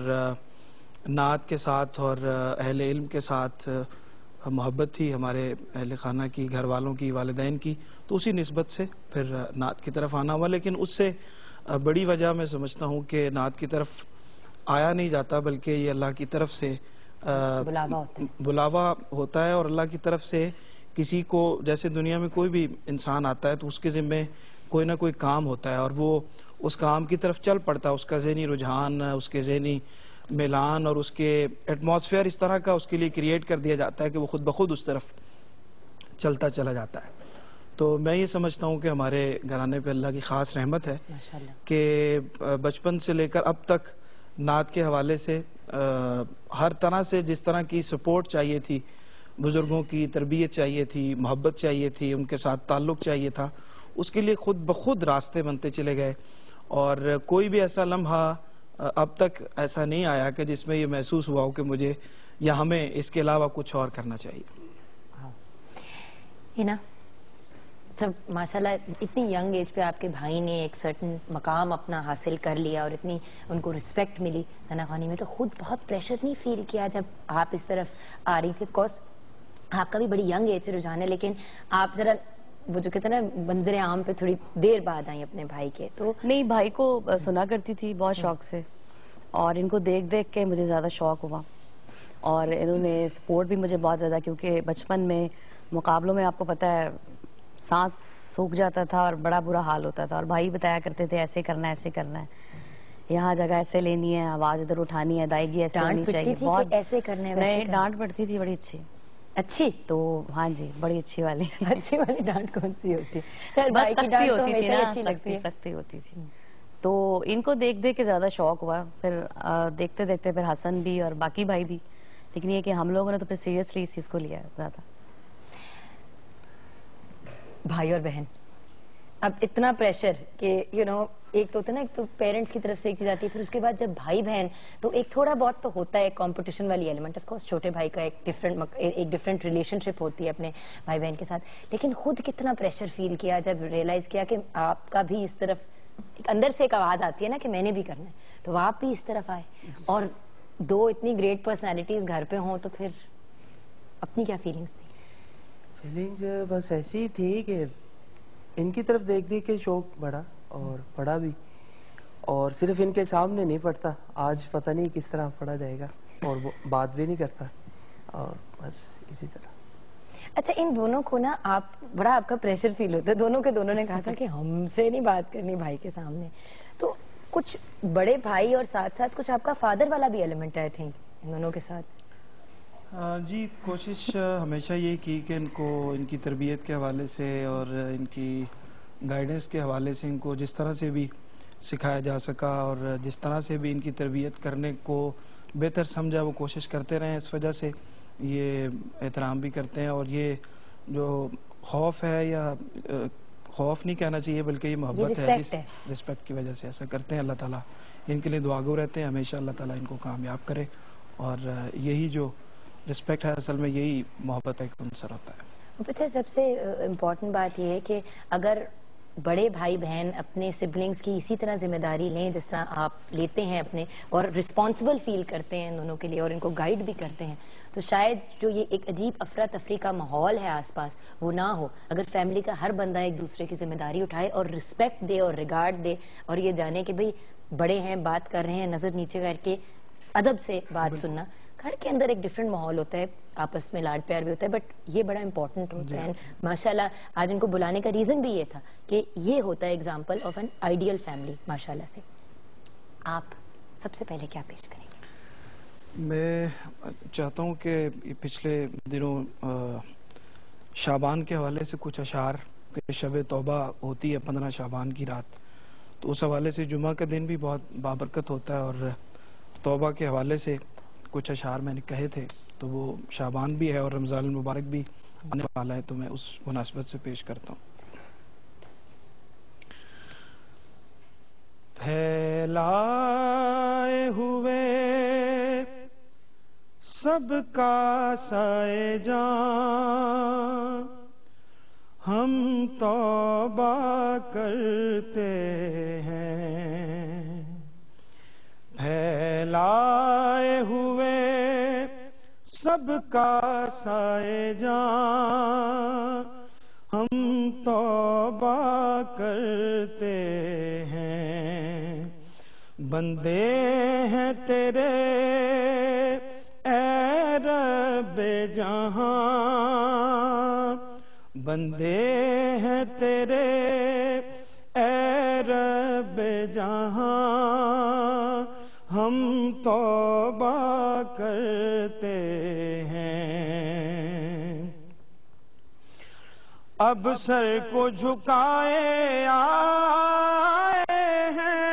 نعت کے ساتھ اور اہل علم کے ساتھ محبت تھی ہمارے اہل خانہ کی, گھر والوں کی, والدین کی, تو اسی نسبت سے پھر نعت کی طرف آنا ہوا. لیکن اس سے بڑی وجہ میں سمجھتا ہوں کہ نعت کی طرف آیا نہیں جاتا, بلکہ یہ اللہ کی طرف سے بلاوا ہوتا ہے, اور اللہ کی طرف سے کسی کو, جیسے دنیا میں کوئی بھی انسان آتا ہے تو اس کے ذمہ کوئی نہ کوئی کام ہوتا ہے, اور وہ اس کام کی طرف چل پڑتا ہے. اس کا ذہنی رجحان, اس کے ذہنی میلان اور اس کے ایٹماسفیئر اس طرح کا اس کے لیے کریٹ کر دیا جاتا ہے کہ وہ خود بخود اس طرف چلتا چلا جاتا ہے. تو میں یہ سمجھتا ہوں کہ ہمارے گھرانے پہ اللہ کی خاص رحمت ہے کہ بچپن سے لے کر اب تک نعت کے حوالے سے ہر طرح سے, جس طرح کی سپورٹ چاہیے تھی, بزرگوں کی تربیت چاہیے تھی, محبت چاہیے تھی, ان کے ساتھ تعلق چاہیے تھا, اس کے لیے خود بخود راستے بنتے چلے گئے. اور کوئی بھی ایسا لمحہ اب تک ایسا نہیں آیا کہ جس میں یہ محسوس ہوا ہو کہ مجھے یا ہمیں اس کے علاوہ کچھ اور کرنا چاہیے. سب ماشاءاللہ اتنی ینگ ایج پہ آپ کے بھائی نے ایک سرٹن مقام اپنا حاصل کر لیا اور اتنی ان کو رسپیکٹ ملی نعت خوانی میں, تو خود بہت پریشر نہیں فیل کیا جب آپ اس طرف آ رہی تھی؟ آف کورس آپ کا بھی بڑی ینگ ایج سے رجحان ہے, لیکن آپ ذرا وہ جو کہتے ہیں نا منظر عام پہ تھوڑی دیر بعد آئی اپنے بھائی کے. تو نہیں, بھائی کو سنا کرتی تھی بہت شوق سے, اور ان کو دیکھ دیکھ کے مجھے زیادہ شوق ہوا, اور انہوں نے سپورٹ بھی مجھے بہت زیادہ, کیونکہ بچپن میں مقابلوں میں آپ کو پتہ ہے سانس سوکھ جاتا تھا اور بڑا برا حال ہوتا تھا, اور بھائی بتایا کرتے تھے ایسے کرنا ہے, ایسے کرنا ہے, یہاں جگہ ایسے لینی ہے, آواز ادھر اٹھانی ہے, ادائیگی ایسے ہونی چاہیے. بہت ایسے کرنے میں ڈانٹ پڑتی تھی بڑی اچھی, تو ہاں جی بڑی اچھی والی. اچھی والی ڈانٹ کون سی ہوتی ہے؟ بھائی کی ڈانٹ تو ہمیشہ اچھی لگتی ہے. سختی ہوتی تھی. تو ان کو دیکھ دیکھ کے زیادہ شوق ہوا, پھر دیکھتے دیکھتے پھر حسن بھی اور باقی بھائی بھی, لیکن یہ کہ ہم لوگوں نے تو پھر سیریسلی اس چیز کو لیا زیادہ. بھائی اور بہن, اب اتنا پریشر کہ ایک تو ہوتا ہے نا, ایک تو پیرنٹس کی طرف سے ایک چیز آتی ہے, پھر اس کے بعد جب بھائی بہن, تو ایک تھوڑا بہت تو ہوتا ہے کمپٹیشن والی ایلیمنٹ. آف کورس چھوٹے بھائی کا ایک ڈفرینٹ ریلیشن شپ ہوتی ہے اپنے بھائی بہن کے ساتھ, لیکن خود کتنا پریشر فیل کیا جب ریئلائز کیا کہ آپ کا بھی اس طرف ایک اندر سے ایک آواز آتی ہے نا کہ میں نے بھی کرنا ہے, تو آپ بھی اس طرف آئے اور دو اتنی گریٹ پرسنالٹیز گھر پہ ہوں تو پھر اپنی کیا فیلنگز تھی؟ فیلنگز بس ایسی ہی تھی کہ ان کی طرف دیکھ دیکھ کے شوق بڑھا اور پڑھا بھی، اور صرف ان کے سامنے نہیں پڑھتا، آج پتہ نہیں کس طرح پڑھا جائے گا، اور وہ بات بھی نہیں کرتا، اور بس اسی طرح. اچھا ان دونوں کو نا بڑا آپ کا پریشر فیل ہوتا ہے، دونوں کے دونوں نے کہا تھا کہ ہم سے نہیں بات کرنی بھائی کے سامنے، تو کچھ بڑے بھائی اور ساتھ ساتھ کچھ آپ کا فادر والا بھی ایلیمنٹ ہے آئی تھنک ان دونوں کے ساتھ. جی کوشش ہمیشہ یہی کی کہ ان کو ان کی تربیت کے حوالے سے اور ان کی گائیڈنس کے حوالے سے ان کو جس طرح سے بھی سکھایا جا سکا اور جس طرح سے بھی ان کی تربیت کرنے کو بہتر سمجھا وہ کوشش کرتے رہے. اس وجہ سے یہ احترام بھی کرتے ہیں، اور یہ جو خوف ہے یا خوف نہیں کہنا چاہیے بلکہ یہ محبت ہے، رسپیکٹ کی وجہ سے ایسا کرتے ہیں. اللہ تعالیٰ ان کے لیے دعاگو رہتے ہیں، ہمیشہ اللہ تعالیٰ ان کو کامیاب کرے، اور یہی جو رسپیکٹ ہے اصل میں یہی محبت ہے عنصر ہوتا ہے. پتہ ہے سب سے امپورٹنٹ بات یہ ہے کہ اگر بڑے بھائی بہن اپنے سبلنگز کی اسی طرح ذمہ داری لیں جس طرح آپ لیتے ہیں اپنے، اور رسپانسبل فیل کرتے ہیں ان دونوں کے لیے اور ان کو گائیڈ بھی کرتے ہیں، تو شاید جو یہ ایک عجیب افراتفری کا ماحول ہے آس پاس وہ نہ ہو اگر فیملی کا ہر بندہ ایک دوسرے کی ذمہ داری اٹھائے اور رسپیکٹ دے اور ریگارڈ دے، اور یہ جانے کہ بھئی بڑے ہیں بات کر رہے ہیں نظر نیچے کر کے ادب سے بات سننا. گھر کے اندر ایک ڈیفرنٹ ماحول ہوتا ہے، آپس میں لاڈ پیار بھی ہوتا ہے، بٹ یہ بڑا امپورٹنٹ ہوتا ہے. ماشاءاللہ آج ان کو بلانے کا ریزن بھی یہ تھا کہ یہ ہوتا ہے example of an ideal family ماشاءاللہ سے. آپ سب سے پہلے کیا پیش کریں گے؟ میں چاہتا ہوں کہ پچھلے دنوں شعبان کے حوالے سے کچھ اشعار کہ شب توبہ ہوتی ہے 15 شعبان کی رات، تو اس حوالے سے جمعہ کا دن بھی بہت بابرکت ہوتا ہے، اور توبہ کے حوالے سے کچھ اشعار میں نے کہے تھے، تو وہ شعبان بھی ہے اور رمضان المبارک بھی آنے والا ہے، تو میں اس مناسبت سے پیش کرتا ہوں. پھیلائے ہوئے سب کا سائے جان ہم توبہ کرتے ہیں، پھیلائے ہوئے سب کا سائے جان ہم توبہ کرتے ہیں، بندے ہیں تیرے اے رب جہاں، بندے ہیں تیرے اے رب جہاں ہم توبہ کرتے ہیں. اب سر کو جھکائے آئے ہیں،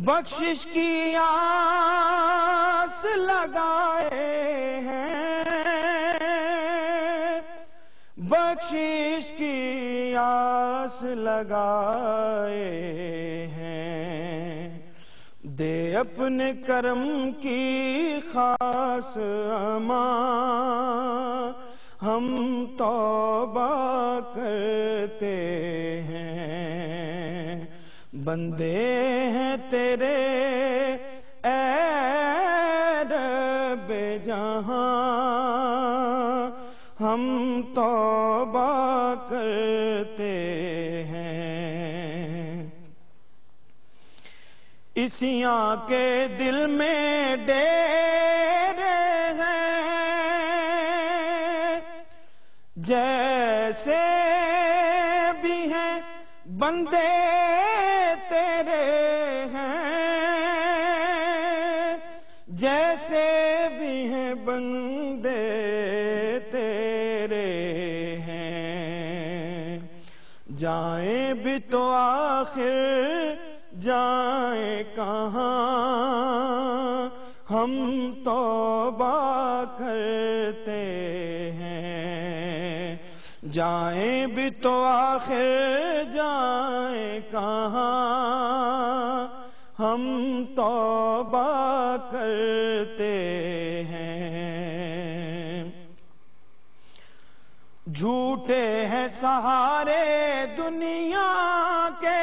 بخشش کی آس لگائے ہیں، بخشش کی آس لگائے ہیں، دے اپنے کرم کی خاص امان ہم توبہ کرتے ہیں، بندے ہیں تیرے اے رب جہاں ہم توبہ کرتے ہیں. اسیاں کے دل میں ڈیرے ہیں، جیسے بھی ہیں بندے تیرے ہیں، جیسے بھی ہیں بندے تیرے ہیں، جائیں بھی تو آخر جائیں کہاں ہم توبہ کرتے ہیں، جائیں بھی تو آخر جائیں کہاں ہم توبہ کرتے ہیں. جھوٹے ہیں سہارے دنیا کے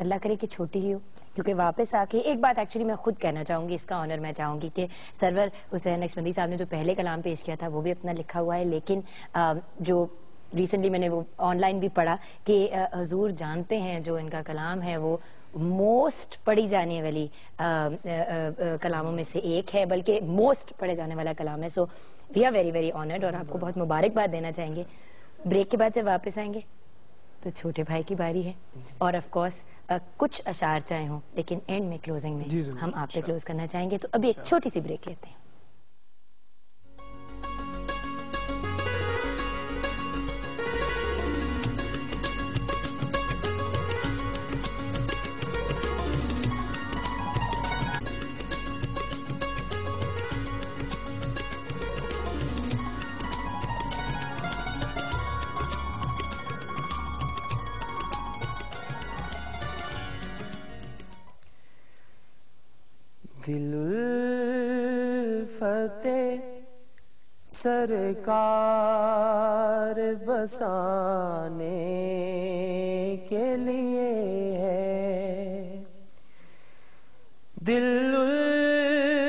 اللہ کرے کہ چھوٹی ہی ہو, کیونکہ واپس آ کے ایک بات ایکچولی میں خود کہنا چاہوں گی, اس کا آنر میں چاہوں گی کہ سرور حسین نقشبندی صاحب نے جو پہلے کلام پیش کیا تھا وہ بھی اپنا لکھا ہوا ہے, لیکن جو ریسنٹلی میں نے وہ آن لائن بھی پڑھا کہ حضور جانتے ہیں جو ان کا کلام ہے وہ موسٹ پڑھی جانے والی کلاموں میں سے ایک ہے, بلکہ موسٹ پڑھے جانے والا کلام ہے. So we are very very honoured اور آپ کو بہت مبارکباد دینا چاہیں گے. بریک کے بعد جب واپس آئیں گے تو چھوٹے بھائی کی باری ہے, اور آف کورس کچھ اشعار چاہے ہوں, لیکن اینڈ میں کلوزنگ میں ہم آپ پہ کلوز کرنا چاہیں گے. تو ابھی ایک چھوٹی سی بریک لیتے ہیں. دل الفتح سرکار بسانے کے لیے ہے, دل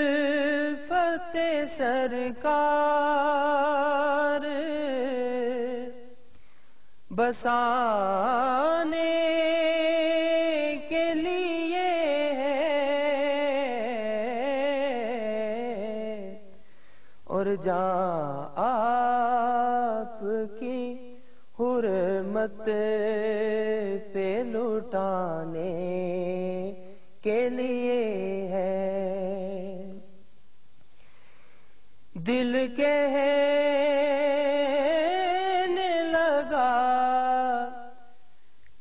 الفتح سرکار بسانے کے لیے اور جہاں آپ کی حرمت پہ لٹانے کے لیے ہے. دل کہنے لگا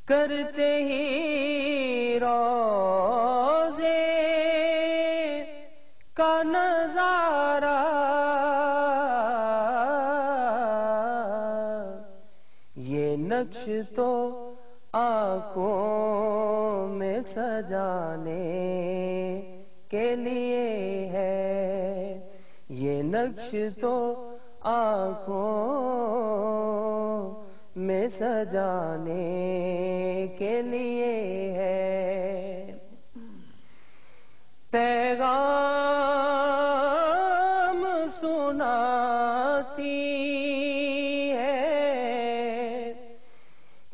کرتے ہی روزے کا نظارہ, نقش تو آنکھوں میں سجانے کے لیے ہے, یہ نقش تو آنکھوں میں سجانے کے لیے ہے. پیغام سناتی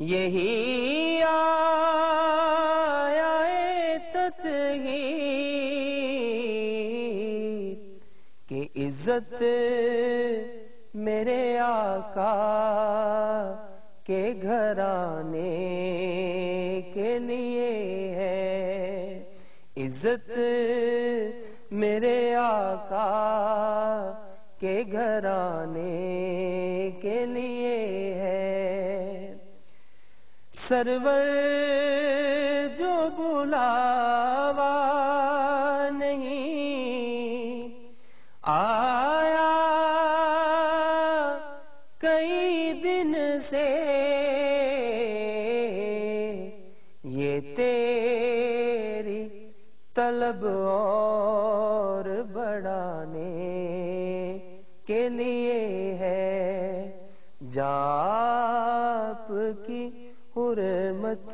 یہی آیا تطہیر کہ عزت میرے آقا کے گھرانے کے لیے ہے, عزت میرے آقا کے گھرانے کے لیے ہے. سرور جو بلاوا نہیں آیا کئی دن سے, یہ تیری طلب اور بڑھانے کے لیے ہے, جاپ کی حرمت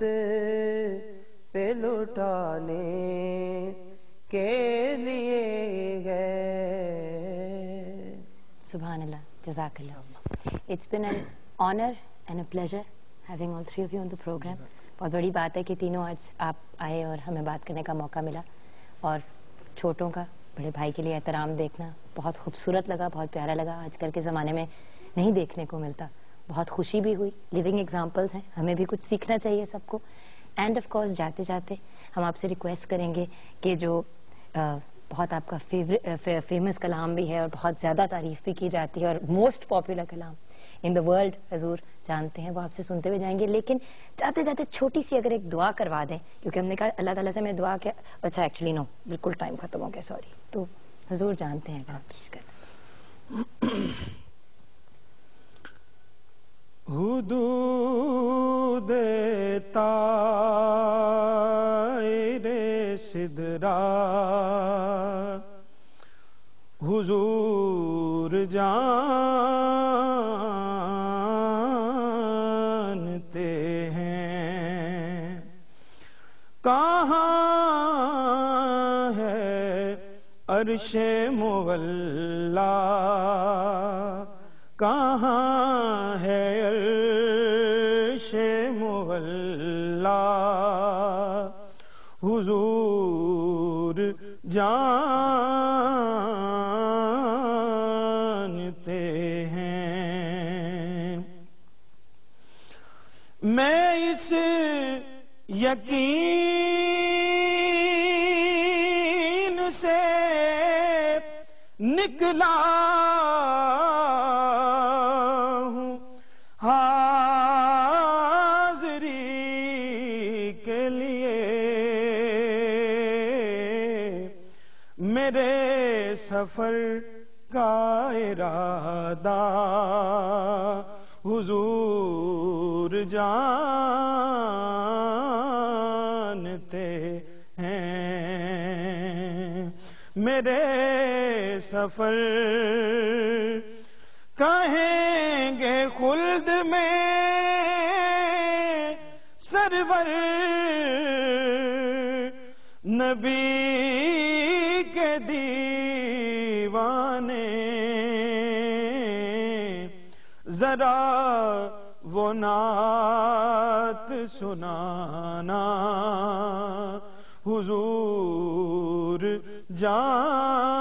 پہ لٹانے کے لیے ہے. سبحان اللہ, جزاک اللہ. It's been an honor and a pleasure having all three of you on the program. بہت بڑی بات ہے کہ تینوں آج آپ آئے اور ہمیں بات کرنے کا موقع ملا, اور چھوٹوں کا بڑے بھائی کے لیے احترام دیکھنا بہت خوبصورت لگا, بہت پیارا لگا. آج کل کے زمانے میں نہیں دیکھنے کو ملتا. بہت خوشی بھی ہوئی, لیونگ ایگزامپلس ہیں, ہمیں بھی کچھ سیکھنا چاہیے سب کو. اینڈ آف کورس جاتے جاتے ہم آپ سے ریکویسٹ کریں گے کہ جو بہت آپ کا فیمس کلام بھی ہے اور بہت زیادہ تعریف بھی کی جاتی ہے اور موسٹ پاپولر کلام ان دا ورلڈ حضور جانتے ہیں, وہ آپ سے سنتے ہوئے جائیں گے. لیکن جاتے جاتے چھوٹی سی اگر ایک دعا کروا دیں, کیونکہ ہم نے کہا اللہ تعالیٰ سے میں دعا کیا, اچھا ایکچولی نو, بالکل ٹائم ختم ہو گیا, سوری. تو حضور جانتے ہیں اگر حدود طائر سدرا حضور جانتے ہیں, کہاں ہے عرش مولا، کہاں ہے عرش مولا، حضور جانتے ہیں۔ میں اس یقین سے نکلا ہوں حاضری کے لیے، میرے سفر کا ارادہ حضور جانتے ہیں۔ میرے سفر کہیں گے خلد میں سرور نبی کے دیوانے، ذرا وہ نعت سنانا حضور جان